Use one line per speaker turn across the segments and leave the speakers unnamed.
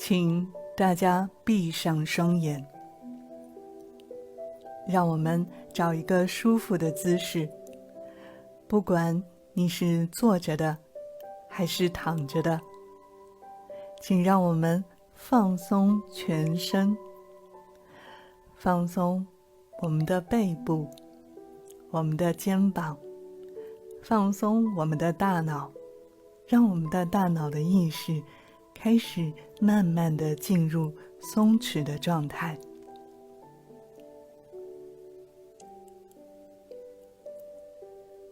请大家闭上双眼，让我们找一个舒服的姿势，不管你是坐着的还是躺着的，请让我们放松全身，放松我们的背部，我们的肩膀，放松我们的大脑，让我们的大脑的意识开始慢慢地进入松弛的状态。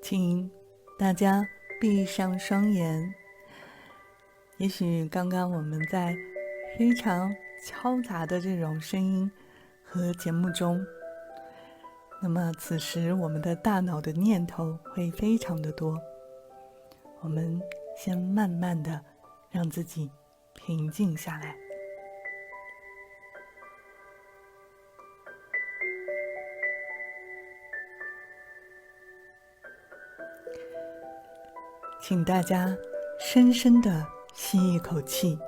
请大家闭上双眼。也许刚刚我们在非常嘈杂的这种声音和节目中，那么此时我们的大脑的念头会非常的多。我们先慢慢的让自己平静下来。请大家深深的吸一口气，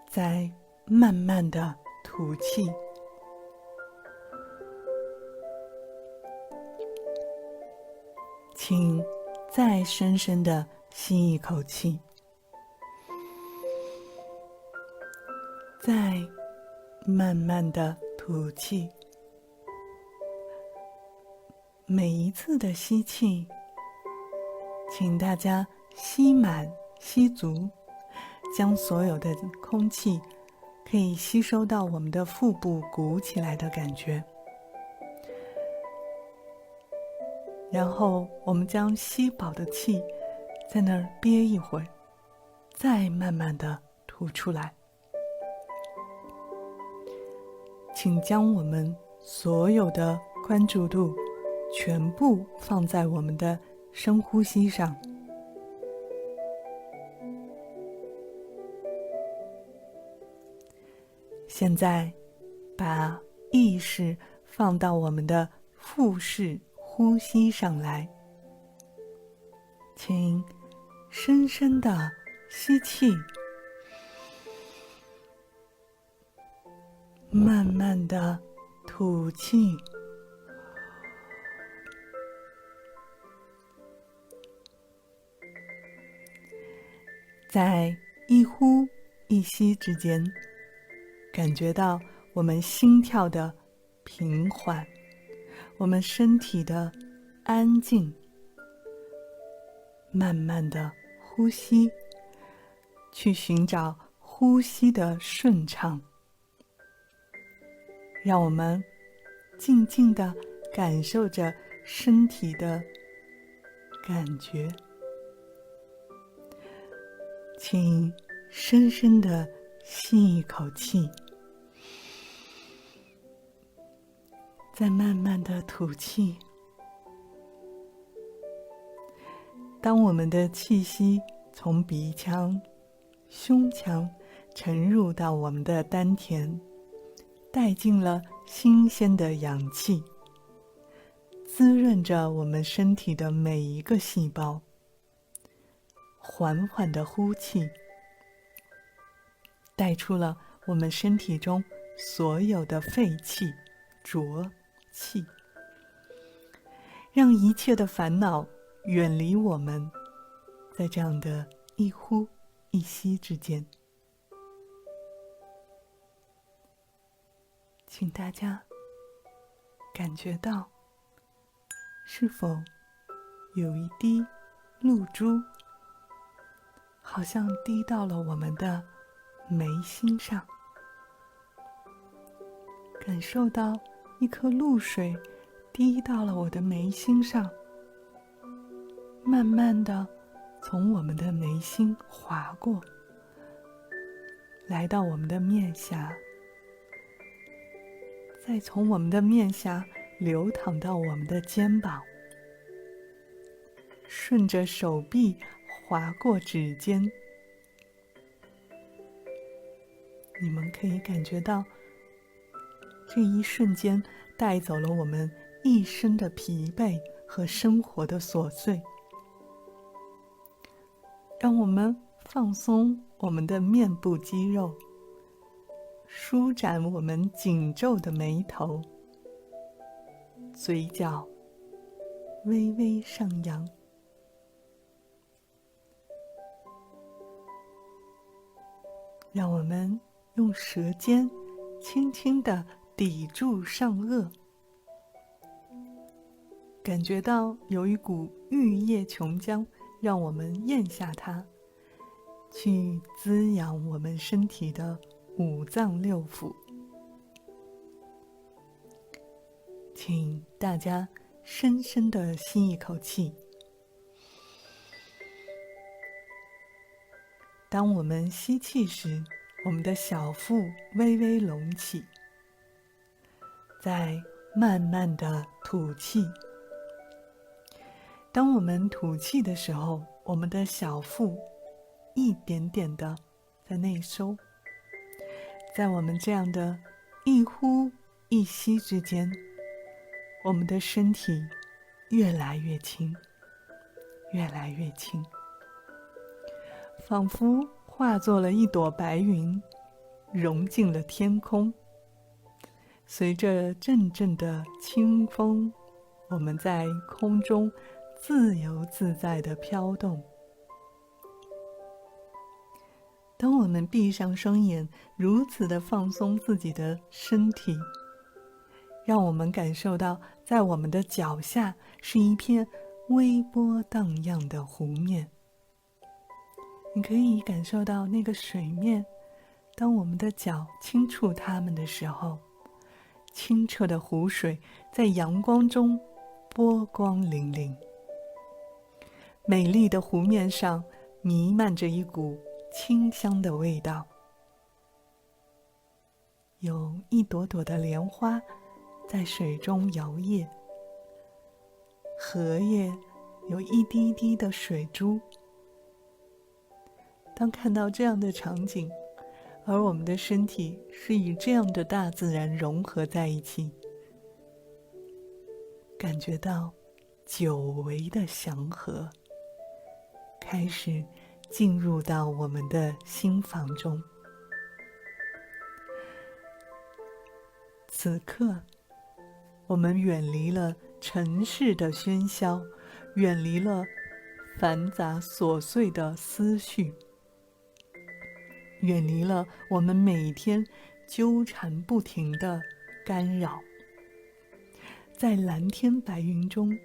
再慢慢的吐气。请再深深的吸一口气，再慢慢的吐气。每一次的吸气，请大家吸满吸足，将所有的空气可以吸收到我们的腹部鼓起来的感觉。然后我们将吸饱的气在那儿憋一会儿，再慢慢的吐出来。请将我们所有的关注度全部放在我们的深呼吸上。现在把意识放到我们的腹式呼吸上来，请深深的吸气，慢慢的吐气。在一呼一吸之间，感觉到我们心跳的平缓，我们身体的安静。慢慢的呼吸，去寻找呼吸的顺畅。让我们静静地感受着身体的感觉。请深深地吸一口气，再慢慢地吐气。当我们的气息从鼻腔、胸腔沉入到我们的丹田，带进了新鲜的氧气，滋润着我们身体的每一个细胞。缓缓的呼气，带出了我们身体中所有的废气、浊气，让一切的烦恼远离我们。在这样的一呼一吸之间，请大家感觉到，是否有一滴露珠好像滴到了我们的眉心上，感受到一颗露水滴到了我的眉心上，慢慢的从我们的眉心划过，来到我们的面颊，再从我们的面颊流淌到我们的肩膀，顺着手臂划过指尖。你们可以感觉到，这一瞬间带走了我们一身的疲惫和生活的琐碎，让我们放松我们的面部肌肉，舒展我们紧皱的眉头，嘴角微微上扬。让我们用舌尖轻轻地抵住上颚，感觉到有一股玉液琼浆，让我们咽下它，去滋养我们身体的五脏六腑。请大家深深地吸一口气。当我们吸气时，我们的小腹微微隆起，再慢慢地吐气。当我们吐气的时候，我们的小腹一点点地在内收。在我们这样的一呼一吸之间，我们的身体越来越轻，越来越轻，仿佛化作了一朵白云，融进了天空。随着阵阵的清风，我们在空中自由自在地飘动。当我们闭上双眼，如此地放松自己的身体，让我们感受到在我们的脚下是一片微波荡漾的湖面。你可以感受到那个水面，当我们的脚轻触它们的时候，清澈的湖水在阳光中波光粼粼。美丽的湖面上弥漫着一股清香的味道，有一朵朵的莲花在水中摇曳，荷叶有一滴滴的水珠。当看到这样的场景，而我们的身体是与这样的大自然融合在一起，感觉到久违的祥和开始进入到我们的心房中。此刻，我们远离了尘世的喧嚣，远离了繁杂琐碎的思绪，远离了我们每天纠缠不停的干扰，在蓝天白云中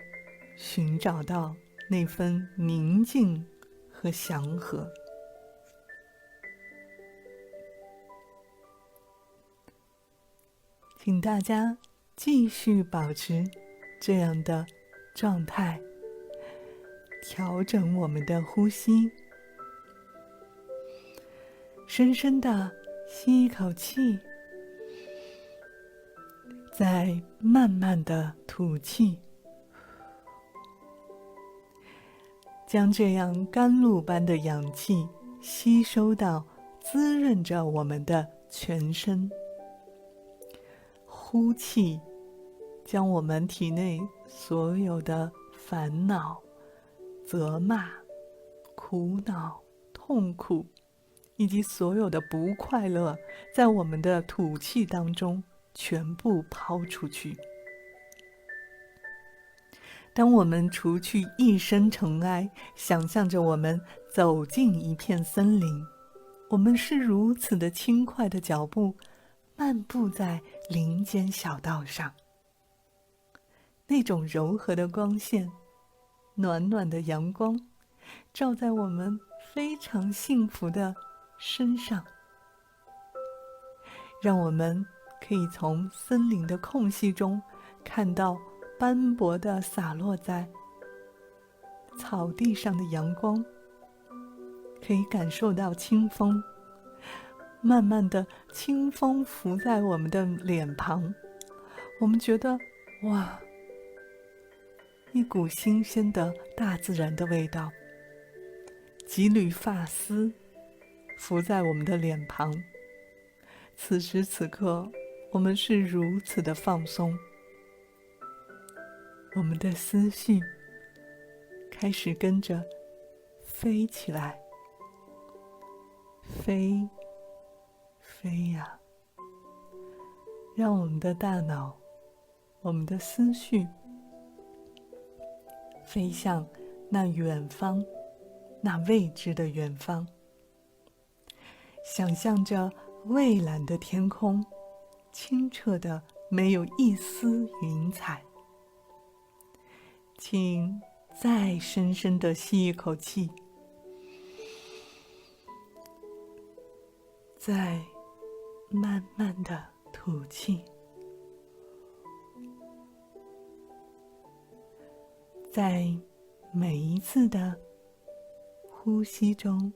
寻找到那份宁静和祥和。请大家继续保持这样的状态，调整我们的呼吸。深深地吸一口气，再慢慢地吐气，将这样甘露般的氧气吸收到，滋润着我们的全身。呼气，将我们体内所有的烦恼、责骂、苦恼、痛苦以及所有的不快乐，在我们的吐气当中全部抛出去。当我们除去一身尘埃，想象着我们走进一片森林，我们是如此的轻快的脚步，漫步在林间小道上。那种柔和的光线，暖暖的阳光，照在我们非常幸福的身上，让我们可以从森林的空隙中看到斑驳地洒落在草地上的阳光，可以感受到清风，慢慢的清风拂在我们的脸庞，我们觉得哇，一股新鲜的大自然的味道，几缕发丝浮在我们的脸庞。此时此刻，我们是如此的放松，我们的思绪开始跟着飞起来，飞，飞呀，让我们的大脑，我们的思绪飞向那远方，那未知的远方，想象着蔚蓝的天空，清澈的没有一丝云彩。请再深深地吸一口气，再慢慢地吐气。在每一次的呼吸中，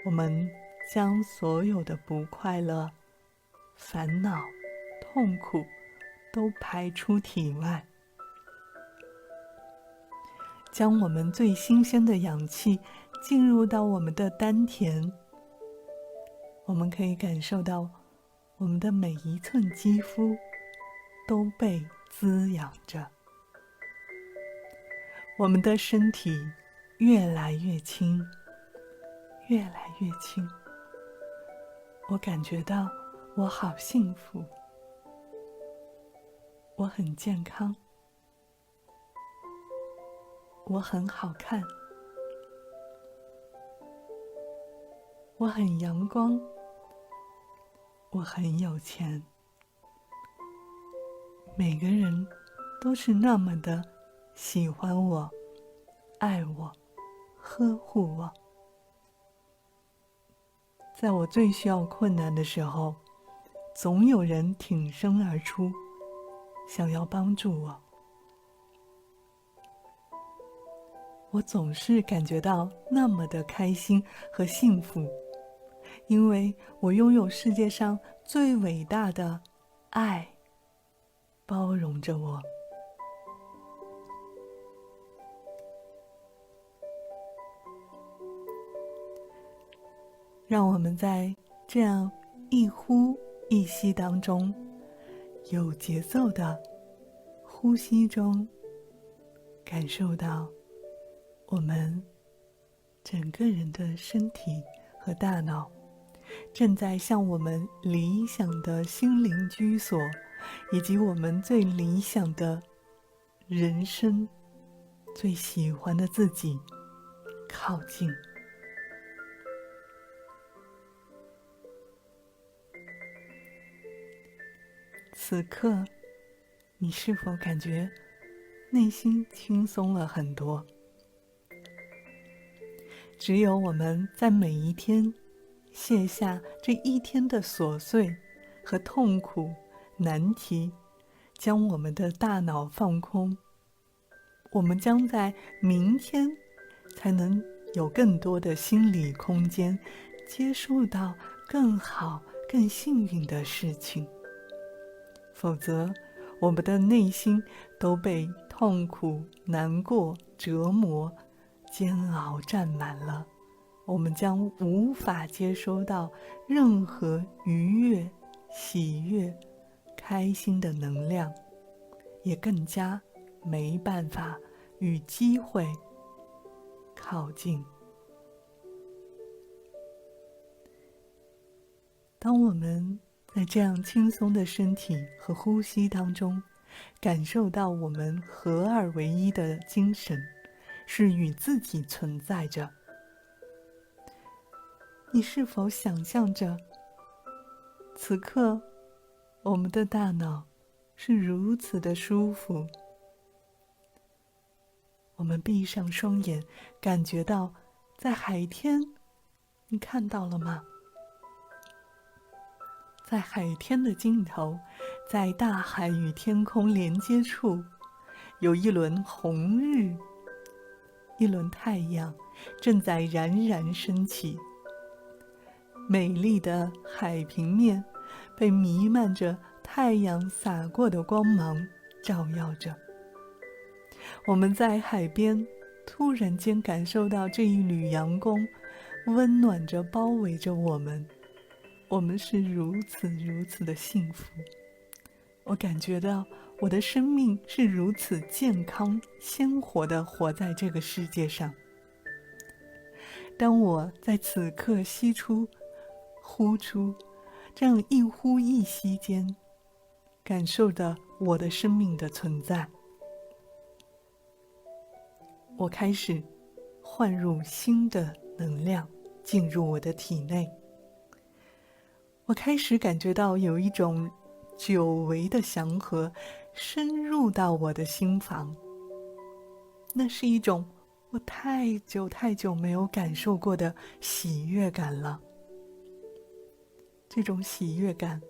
我们将所有的不快乐、烦恼、痛苦都排出体外，将我们最新鲜的氧气进入到我们的丹田。我们可以感受到我们的每一寸肌肤都被滋养着，我们的身体越来越轻，越来越轻。我感觉到我好幸福，我很健康，我很好看，我很阳光，我很有钱。每个人都是那么的喜欢我，爱我，呵护我。在我最需要困难的时候，总有人挺身而出，想要帮助我。我总是感觉到那么的开心和幸福，因为我拥有世界上最伟大的爱，包容着我。让我们在这样一呼一吸当中，有节奏的呼吸中，感受到我们整个人的身体和大脑正在向我们理想的心灵居所，以及我们最理想的人生、最喜欢的自己靠近。此刻，你是否感觉内心轻松了很多？只有我们在每一天卸下这一天的琐碎和痛苦、难题，将我们的大脑放空，我们将在明天才能有更多的心理空间，接触到更好、更幸运的事情。否则，我们的内心都被痛苦、难过、折磨、煎熬占满了，我们将无法接收到任何愉悦、喜悦、开心的能量，也更加没办法与机会靠近。当我们在这样轻松的身体和呼吸当中，感受到我们合二为一的精神是与自己存在着。你是否想象着，此刻我们的大脑是如此的舒服？我们闭上双眼，感觉到在海天，你看到了吗？在海天的尽头，在大海与天空连接处，有一轮红日，一轮太阳正在冉冉升起。美丽的海平面被弥漫着太阳洒过的光芒照耀着。我们在海边突然间感受到这一缕阳光温暖着包围着我们，我们是如此的幸福。我感觉到我的生命是如此健康鲜活地活在这个世界上。当我在此刻吸出、呼出，这样一呼一吸间，感受到我的生命的存在，我开始换入新的能量进入我的体内，我开始感觉到有一种久违的祥和深入到我的心房，那是一种我太久没有感受过的喜悦感了。这种喜悦感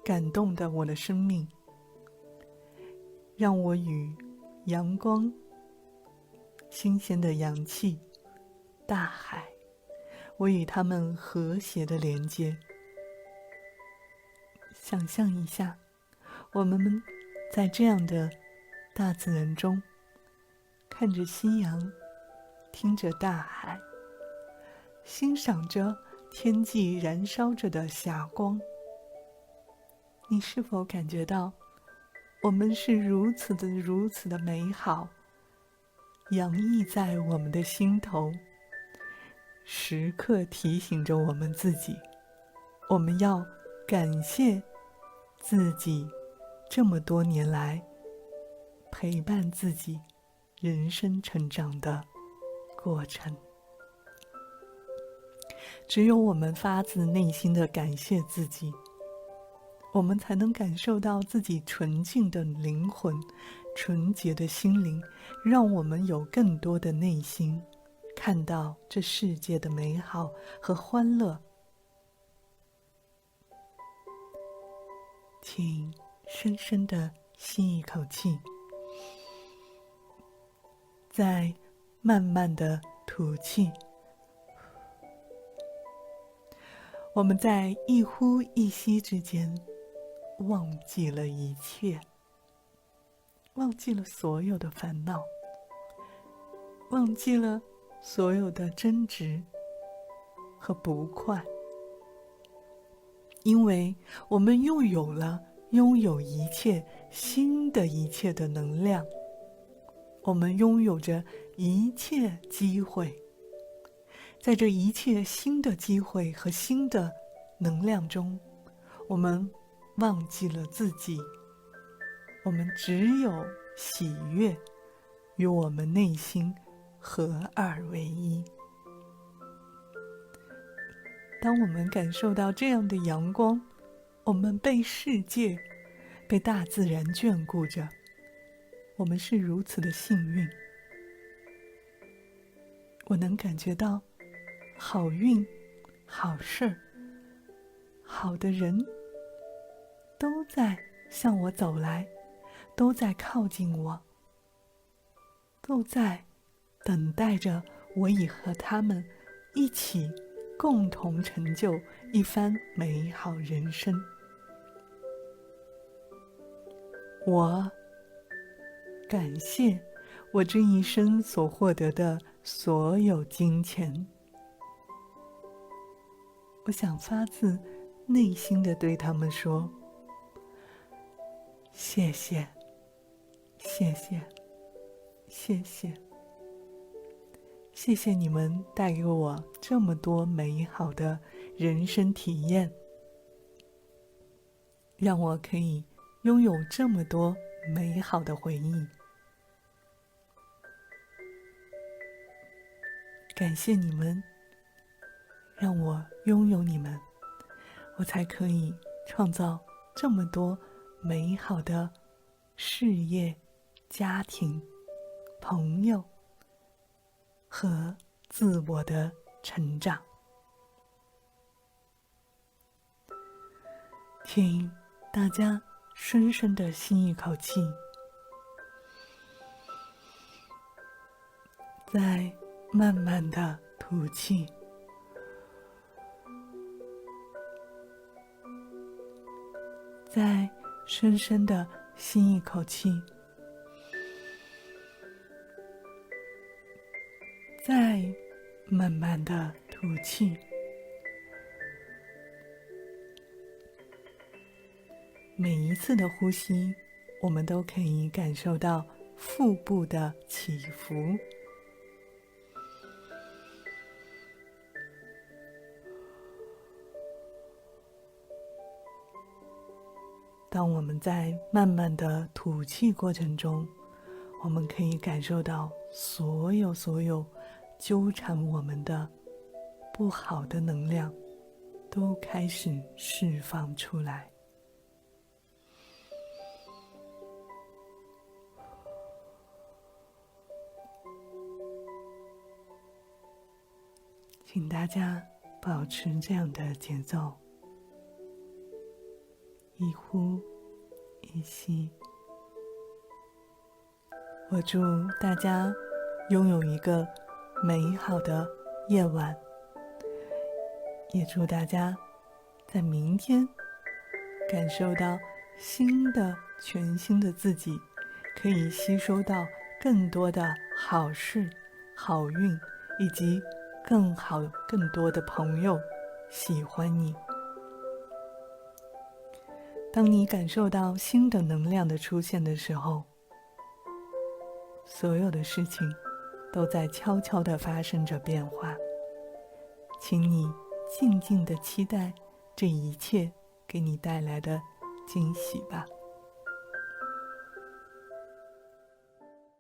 感动的我的生命，让我与阳光、新鲜的氧气、大海，我与它们和谐的连接。想象一下，我们在这样的大自然中，看着夕阳，听着大海，欣赏着天际燃烧着的霞光。你是否感觉到我们是如此的美好，洋溢在我们的心头，时刻提醒着我们自己，我们要感谢自己这么多年来陪伴自己人生成长的过程。只有我们发自内心的感谢自己，我们才能感受到自己纯净的灵魂、纯洁的心灵，让我们有更多的内心看到这世界的美好和欢乐。请深深地吸一口气，再慢慢地吐气。我们在一呼一吸之间忘记了一切，忘记了所有的烦恼，忘记了所有的争执和不快，因为我们拥有一切新的一切的能量，我们拥有着一切机会。在这一切新的机会和新的能量中，我们忘记了自己，我们只有喜悦与我们内心合二为一。当我们感受到这样的阳光，我们被世界、被大自然眷顾着，我们是如此的幸运。我能感觉到好运、好事儿、好的人都在向我走来，都在靠近我，都在等待着我已和他们一起共同成就一番美好人生。我感谢我这一生所获得的所有金钱。我想发自内心地对他们说，谢谢，谢谢，谢谢，谢谢你们带给我这么多美好的人生体验，让我可以拥有这么多美好的回忆。感谢你们，让我拥有你们，我才可以创造这么多美好的事业、家庭、朋友和自我的成长。请大家深深地吸一口气，再慢慢地吐气。再深深地吸一口气，再慢慢地吐气。每一次的呼吸，我们都可以感受到腹部的起伏。当我们在慢慢的吐气过程中，我们可以感受到所有纠缠我们的不好的能量都开始释放出来。请大家保持这样的节奏，一呼一吸。我祝大家拥有一个美好的夜晚，也祝大家在明天感受到全新的自己，可以吸收到更多的好事、好运，以及更多的朋友喜欢你。当你感受到新的能量的出现的时候，所有的事情都在悄悄地发生着变化，请你静静地期待这一切给你带来的惊喜吧。